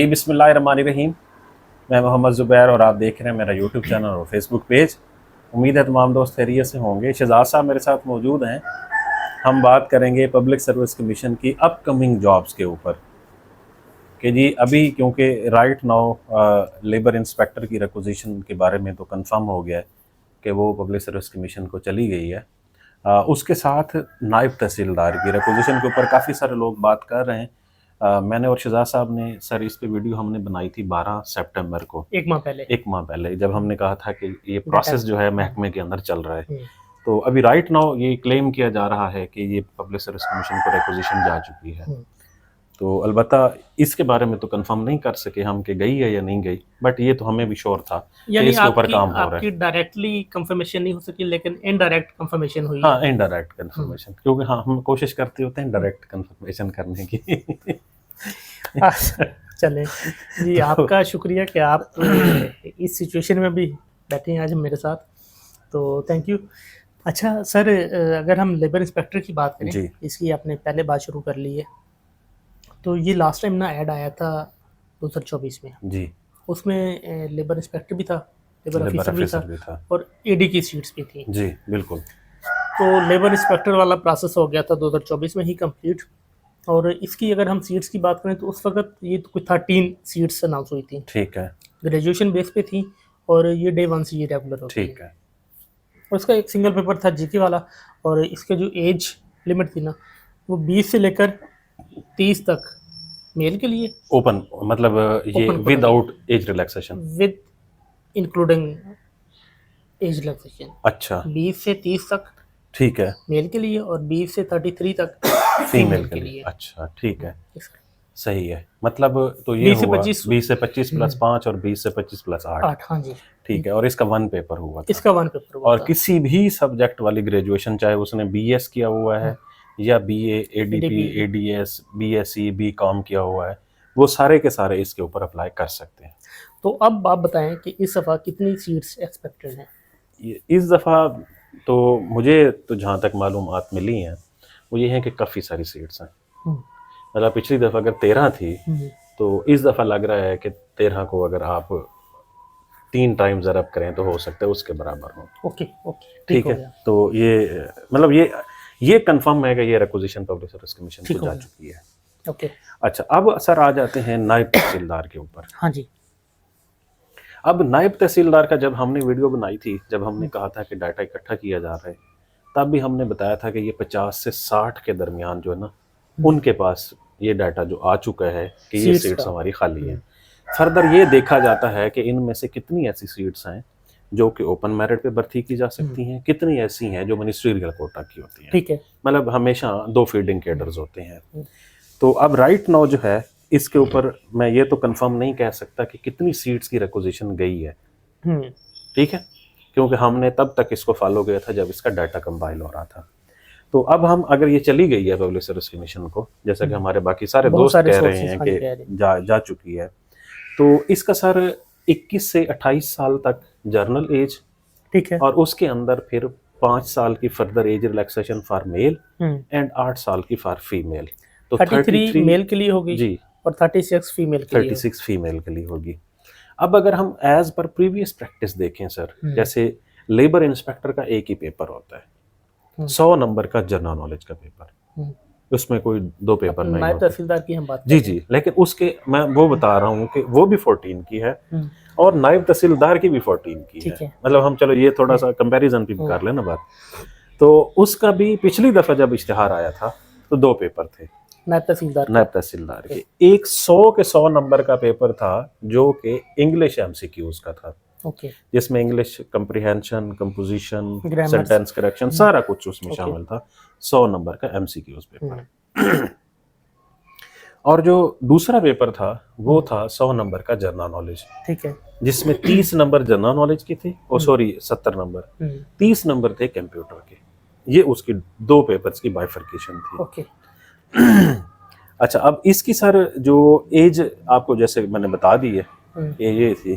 जी बिस्मिल्लाहिर्रहमानिर्रहीम। मैं मोहम्मद ज़ुबैर और आप देख रहे हैं मेरा यूट्यूब चैनल और फेसबुक पेज। उम्मीद है तमाम दोस्त खैरियत से होंगे। शहजाद साहब मेरे साथ मौजूद हैं। हम बात करेंगे पब्लिक सर्विस कमीशन की अपकमिंग जॉब्स के ऊपर कि जी अभी क्योंकि राइट नाउ लेबर इंस्पेक्टर की रिक्विजिशन के बारे में तो कंफर्म हो गया है कि वो पब्लिक सर्विस कमीशन को चली गई है। उसके साथ नायब तहसीलदार की रिक्विजिशन के ऊपर काफ़ी सारे लोग बात कर रहे हैं। मैंने और शहजाद साहब ने सर इस पे वीडियो हमने बनाई थी 12 सितंबर को, एक माह पहले जब हमने कहा था कि ये प्रोसेस जो है महकमे के अंदर चल रहा है। तो अभी राइट नाउ ये क्लेम किया जा रहा है कि ये पब्लिक सर्विस कमीशन को रिक्विजिशन जा चुकी है। तो अलबत्ता इसके बारे में तो कंफर्म नहीं कर सके हम कि गई है या नहीं गई, बट ये तो हमें भी श्योर था कि इसके ऊपर काम हो रहा है। डायरेक्टली कंफर्मेशन नहीं हो सकी लेकिन इनडायरेक्ट कंफर्मेशन हुई। हाँ, इनडायरेक्ट कंफर्मेशन, क्योंकि हाँ हम कोशिश करते होते हैं डायरेक्ट कंफर्मेशन करने की। चले जी, आपका शुक्रिया कि आप इस सिचुएशन में भी बैठे हैं आज मेरे साथ, तो थैंक यू। अच्छा सर, अगर हम लेबर इंस्पेक्टर की बात करें, इसकी आपने पहले बात शुरू कर ली है, तो ये लास्ट टाइम ना ऐड आया था 2024 में जी, उसमें लेबर इंस्पेक्टर भी था, लेबर ऑफिसर भी था और एडी की सीट्स भी थी। जी बिल्कुल। तो लेबर इंस्पेक्टर वाला प्रोसेस हो गया था 2024 में ही कंप्लीट, और इसकी अगर हम सीट्स की बात करें तो उस वक्त ये तो कुछ 13 सीट्स अनाउंस हुई थी। ठीक है। ग्रेजुएशन बेस पे थी और ये डे 1 से ये रेगुलर होती है। ठीक है। और इसका एक सिंगल पेपर था जीके वाला, और इसके जो एज लिमिट थी ना वो 20 से लेकर 30 तक मेल के लिए ओपन, मतलब ये without age relaxation, with including age relaxation. अच्छा, 20 से 30 तक ठीक है मेल के लिए और 20 से 33 तक फीमेल के लिए। अच्छा ठीक है, सही है। मतलब तो ये 20 से हुआ 25 20 से 25 प्लस 5 और 20 से 25 प्लस 8। हाँ जी, ठीक है। और इसका 1 पेपर हुआ था। इसका 1 पेपर हुआ और था। किसी भी सब्जेक्ट वाली ग्रेजुएशन, चाहे उसने बीएस किया हुआ है या BA, ADP, ADS, BSc, BCom किया हुआ है, वो सारे के सारे इसके ऊपर अप्लाई कर सकते हैं। तो अब आप बताएं कि इस दफ़ा कितनी सीट्स एक्सपेक्टेड हैं? इस दफ़ा तो मुझे तो जहाँ तक मालूमात मिली हैं वो ये है कि काफ़ी सारी सीट्स हैं। मतलब पिछली दफ़ा अगर 13 थी तो इस दफ़ा लग रहा है कि 13 को अगर आप 3 टाइम ज़रब करें तो हो सकता है उसके बराबर हो। ओके ठीक है। तो ये मतलब ये कंफर्म है कि ये रिक्विजिशन पब्लिक सर्विस कमीशन को जा चुकी है। ओके। अच्छा, अब सर आ जाते हैं नायब तहसीलदार के ऊपर। हाँ जी। अब नायब तहसीलदार का जब हमने वीडियो बनाई थी, जब हमने कहा था कि डाटा इकट्ठा किया जा रहा है, तब भी हमने बताया था कि ये 50 से 60 के दरमियान जो है ना, उनके पास ये डाटा जो आ चुका है कि ये सीट्स हमारी खाली हैं। फर्दर ये देखा जाता है कि इनमें से कितनी ऐसी सीट्स हैं जो कि ओपन मेरिट पे भर्ती की जा सकती हैं, कितनी ऐसी हैं जो मिनिस्ट्रियल कोटा की होती हैं। ठीक है। मतलब हमेशा 2 फील्डिंग कैडर्स होते हैं। तो अब राइट नाउ जो है इसके ऊपर मैं ये तो कंफर्म नहीं कह सकता कि कितनी सीट्स की रिक्विजिशन गई है। ठीक है, क्योंकि हमने तब तक इसको फॉलो किया था जब इसका डाटा कंपाइल हो रहा था। तो अब हम अगर ये चली गई है पब्लिक सर्विस कमीशन को, जैसा कि हमारे बाकी सारे दोस्त कह रहे हैं कि जा चुकी है, तो इसका सर 21 से 28 साल तक जर्नल एज, ठीक है, और उसके अंदर फिर 5 साल की further age relaxation for male and 8 साल की फॉर फीमेल। तो 33 मेल के लिए होगी जी, और 36 फीमेल के लिए। 36 फीमेल के लिए होगी। अब अगर हम एज पर प्रीवियस प्रैक्टिस देखें सर, जैसे लेबर इंस्पेक्टर का एक ही पेपर होता है, 100 नंबर का जनरल नॉलेज का पेपर, उसमें कोई 2 पेपर नहीं नायब होते। तहसीलदार की हम बात जी, लेकिन उसके मैं वो बता रहा हूँ कि वो भी 14 की है और नायब तहसीलदार की भी 14 की है। मतलब हम चलो ये थोड़ा सा कंपैरिजन भी कर लेना बात। तो उसका भी पिछली दफा जब इश्तिहार आया था तो 2 पेपर थे नायब तहसीलदार के। एक 100 नंबर का पेपर था जो कि इंग्लिश एमसीक्यूज का था, जिसमें English comprehension, composition, sentence correction सारा कुछ उसमें शामिल था। 100 नंबर का एमसीक्यूज पेपर। और जो दूसरा पेपर था वो था 100 नंबर का जनरल नॉलेज, ठीक है, जिसमें 30 नंबर जनरल नॉलेज की थी, और सॉरी 70 नंबर, 30 नंबर थे कंप्यूटर के। ये उसकी 2 पेपर्स की बाइफर्केशन थी। ओके। अच्छा, अब इसकी सर जो एज आपको जैसे मैंने बता दी है, ये थी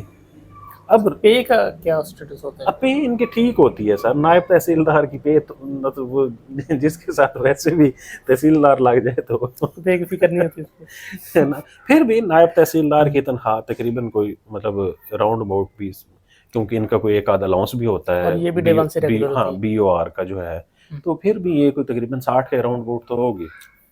अब पे का क्या स्टेटस होता है? अब पे इनकी ठीक होती है सर, नायब तहसीलदार की पे तो मतलब वो जिसके साथ वैसे भी तहसीलदार लग जाए तो पे की फिक्र नहीं होती उसको। है ना। फिर भी नायब तहसीलदार की तनख्वाह तकरीबन कोई मतलब राउंड अबाउट 20, क्योंकि इनका कोई एक आधा अलाउंस भी होता है, और ये भी डे वन से रेगुलर हाँ होती है। BOR का जो है, तो फिर भी ये कोई तकरीबन 60 के राउंड अबाउट तो होगी।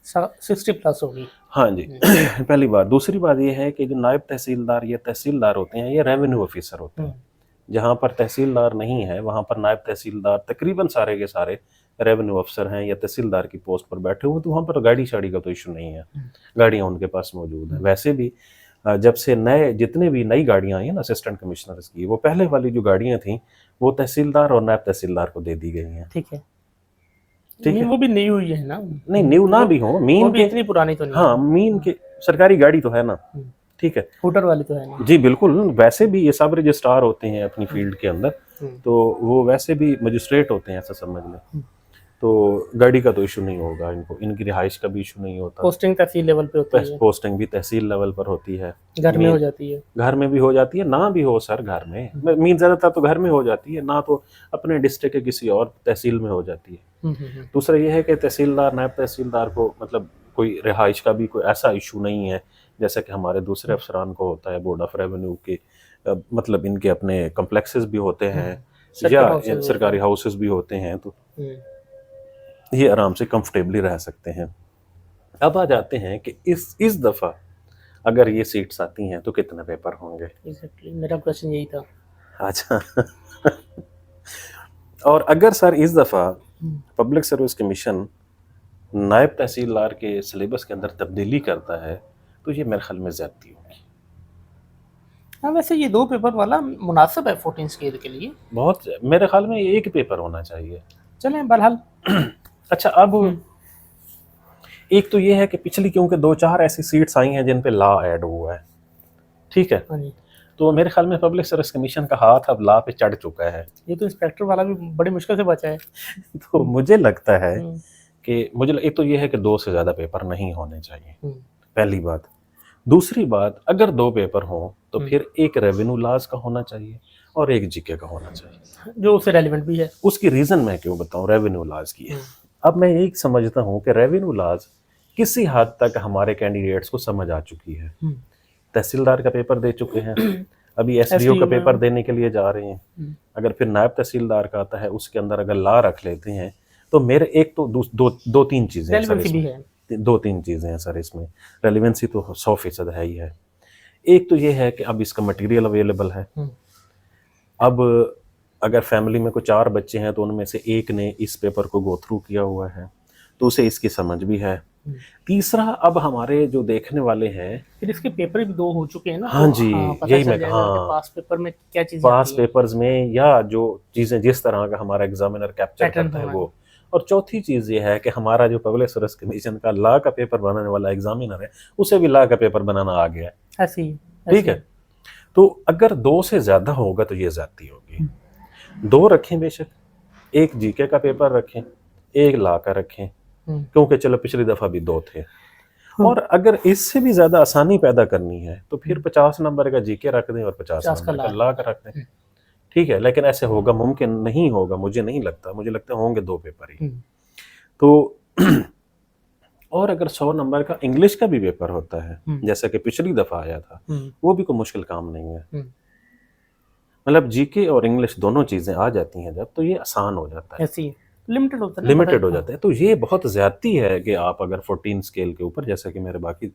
60+ होगी। हाँ जी। पहली बात। दूसरी बात ये है कि जो नायब तहसीलदार या तहसीलदार होते हैं ये रेवेन्यू ऑफिसर होते हैं। जहाँ पर तहसीलदार नहीं है वहाँ पर नायब तहसीलदार तकरीबन सारे के सारे रेवेन्यू अफसर हैं या तहसीलदार की पोस्ट पर बैठे हुए, तो वहाँ पर गाड़ी शाड़ी का तो इशू नहीं है, गाड़ियाँ उनके पास मौजूद हैं। वैसे भी जब से नए जितने भी नई गाड़ियाँ आई हैं ना असिस्टेंट कमिश्नर्स की, वो पहले वाली जो गाड़ियाँ थी वो तहसीलदार और नायब तहसीलदार को दे दी गई हैं। ठीक है, ठीक है, वो भी नहीं हुई है ना? नहीं न्यू ना भी हो, मीन भी के इतनी पुरानी तो नहीं हाँ मीन के सरकारी गाड़ी तो है ना। ठीक है, स्कूटर वाली तो है नहीं। जी बिल्कुल। वैसे भी ये सब रजिस्ट्रार होते हैं अपनी फील्ड के अंदर, तो वो वैसे भी मजिस्ट्रेट होते हैं ऐसा समझ लें, तो गाड़ी का तो इशू नहीं होगा इनको, इनकी रिहाइश का भी इशू नहीं होता। पोस्टिंग तहसील लेवल पे होती है, पोस्टिंग भी तहसील लेवल पर होती है, घर में हो जाती है, घर में भी हो जाती है, ना भी हो सर घर में मीन ज़्यादातर तो घर में हो जाती है, ना तो अपने डिस्ट्रिक्ट के किसी और तहसील में हो जाती है। दूसरा ये है कि तहसीलदार नायब तहसीलदार को मतलब कोई रिहाइश का भी कोई ऐसा इशू नहीं है जैसा कि हमारे दूसरे अफसरान को होता है। बोर्ड ऑफ रेवेन्यू के मतलब इनके अपने कम्प्लेक्सेस भी होते हैं या सरकारी हाउसेस भी होते हैं, तो ये आराम से कंफर्टेबली रह सकते हैं। अब आ जाते हैं कि इस दफ़ा अगर ये सीट्स आती हैं तो कितने पेपर होंगे। एग्जैक्टली मेरा क्वेश्चन यही था। अच्छा और अगर सर इस दफ़ा पब्लिक सर्विस कमीशन नायब तहसीलदार के सिलेबस के अंदर तब्दीली करता है तो ये मेरे ख्याल में ज़्यादती होगी। हाँ, वैसे ये 2 पेपर वाला मुनासिब है 14 स्केल के लिए। बहुत, मेरे ख्याल में एक पेपर होना चाहिए। चलें बहरहाल। अच्छा, अब एक तो ये है कि पिछली क्योंकि 2-4 ऐसी सीट्स आई हैं जिन पे लॉ ऐड हुआ है, ठीक है, तो मेरे ख्याल में पब्लिक सर्विस कमीशन का हाथ अब लॉ पे चढ़ चुका है। ये तो इंस्पेक्टर वाला भी बड़ी मुश्किल से बचा है। तो मुझे लगता है कि एक तो ये है कि 2 से ज़्यादा पेपर नहीं होने चाहिए, पहली बात। दूसरी बात, अगर 2 पेपर हों तो फिर एक रेवेन्यू लॉज का होना चाहिए और एक जीके का होना चाहिए, जो उससे रेलिवेंट भी है। उसकी रीज़न मैं क्यों बताऊं रेवेन्यू लॉज की। अब मैं यही समझता हूं कि रेवेन्यू लॉज किसी हद तक हमारे कैंडिडेट्स को समझ आ चुकी है। तहसीलदार का पेपर दे चुके हैं, अभी SDO का पेपर देने के लिए जा रहे हैं। अगर फिर नायब तहसीलदार का आता है, उसके अंदर अगर लॉ रख लेते हैं तो मेरे एक तो 2-3 चीज़ें हैं सर इसमें, 2-3 चीज़ें हैं सर इसमें। रेलिवेंसी तो 100% है ही है। एक तो ये है कि अब इसका मटेरियल अवेलेबल है। अब अगर फैमिली में कोई 4 बच्चे हैं तो उनमें से एक ने इस पेपर को गो थ्रू किया हुआ है तो उसे इसकी समझ भी है। तीसरा, अब हमारे जो देखने वाले हैं, फिर इसके पेपर भी 2 हो चुके हैं ना। हाँ तो जी, यही मैं पास पेपर में क्या चीज़, पास पेपर्स में या जो चीज़ें जिस तरह का हमारा एग्जामिनर कैप्चर करता है वो। और चौथी चीज़ ये है कि हमारा जो पब्लिक सर्विस कमीशन का लॉ का पेपर बनाने वाला एग्जामिनर है उसे भी लॉ का पेपर बनाना आ गया है। ठीक है, तो अगर 2 से ज़्यादा होगा तो ये ज़्यादती होगी। 2 रखें बेशक, एक जीके का पेपर रखें, एक लॉ का रखें, क्योंकि चलो पिछली दफ़ा भी 2 थे। और अगर इससे भी ज़्यादा आसानी पैदा करनी है तो फिर 50 नंबर का जीके रख दें और 50 नंबर का लॉ का रख दें। ठीक है, लेकिन ऐसे होगा, मुमकिन नहीं होगा, मुझे नहीं लगता। मुझे लगता है होंगे 2 पेपर ही। तो और अगर 100 नंबर का इंग्लिश का भी पेपर होता है जैसा कि पिछली दफ़ा आया था, वो भी कोई मुश्किल काम नहीं है। मतलब जीके और इंग्लिश दोनों चीज़ें आ जाती हैं जब, तो ये आसान हो जाता है, लिमिटेड हो जाता है। तो ये बहुत ज़्यादती है कि आप अगर 14 स्केल के ऊपर, जैसा कि मेरे बाकी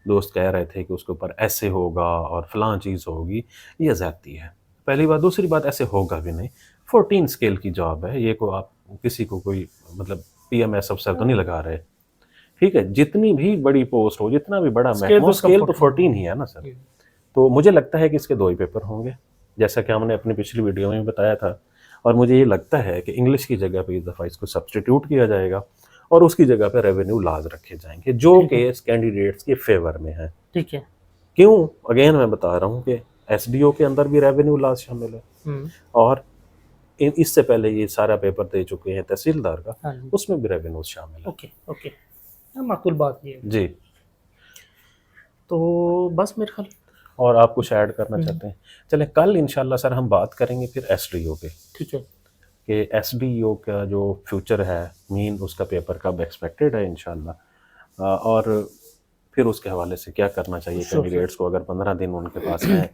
दोस्त कह रहे थे कि उसके ऊपर ऐसे होगा और फलां चीज़ होगी, ये ज़्यादती है पहली बात। दूसरी बात, ऐसे होगा भी नहीं। 14 स्केल की जॉब है ये, को आप किसी को कोई मतलब PMS अफसर तो नहीं लगा रहे। ठीक है, जितनी भी बड़ी पोस्ट हो, जितना भी बड़ा महकमा, स्केल तो 14 ही है ना सर। तो मुझे लगता है कि इसके 2 ही पेपर होंगे, जैसा कि हमने अपनी पिछली वीडियो में बताया था। और मुझे ये लगता है कि इंग्लिश की जगह पे इस दफ़ा इसको सब्सटीट्यूट किया जाएगा और उसकी जगह पे रेवेन्यू लॉज रखे जाएंगे जो केस कैंडिडेट्स के फेवर में है। ठीक है, क्यों, अगेन मैं बता रहा हूँ कि SDO के अंदर भी रेवेन्यू लॉज शामिल है और इससे पहले ये सारा पेपर दे चुके हैं तहसीलदार का, उसमें भी रेवेन्यू शामिल है। ओके, माकूल बात ये जी। तो बस मेरे ख्याल और आप कुछ ऐड करना चाहते हैं? चलें, कल इंशाल्लाह सर हम बात करेंगे फिर एसडीओ पे, ठीक है। कि एसडीओ का जो फ्यूचर है, मीन उसका पेपर कब एक्सपेक्टेड है इंशाल्लाह, और फिर उसके हवाले से क्या करना चाहिए कैंडिडेट्स को, अगर 15 दिन उनके पास हैं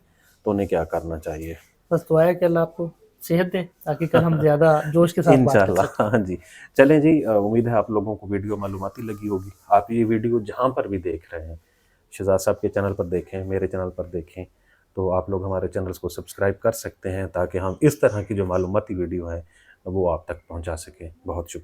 तो उन्हें क्या करना चाहिए। बस दुआ है कि अल्लाह आपको सेहत दे ताकि कल हम ज़्यादा जोश के साथ बात कर इंशाल्लाह। सकें। हाँ जी, चलें जी, उम्मीद है आप लोगों को वीडियो मालूमाती लगी होगी। आप ये वीडियो जहाँ पर भी देख रहे हैं, शहजाद साहब के चैनल पर देखें, मेरे चैनल पर देखें, तो आप लोग हमारे चैनल्स को सब्सक्राइब कर सकते हैं ताकि हम इस तरह की जो मालूमाती वीडियो हैं वो आप तक पहुँचा सकें। बहुत शुक्रिया।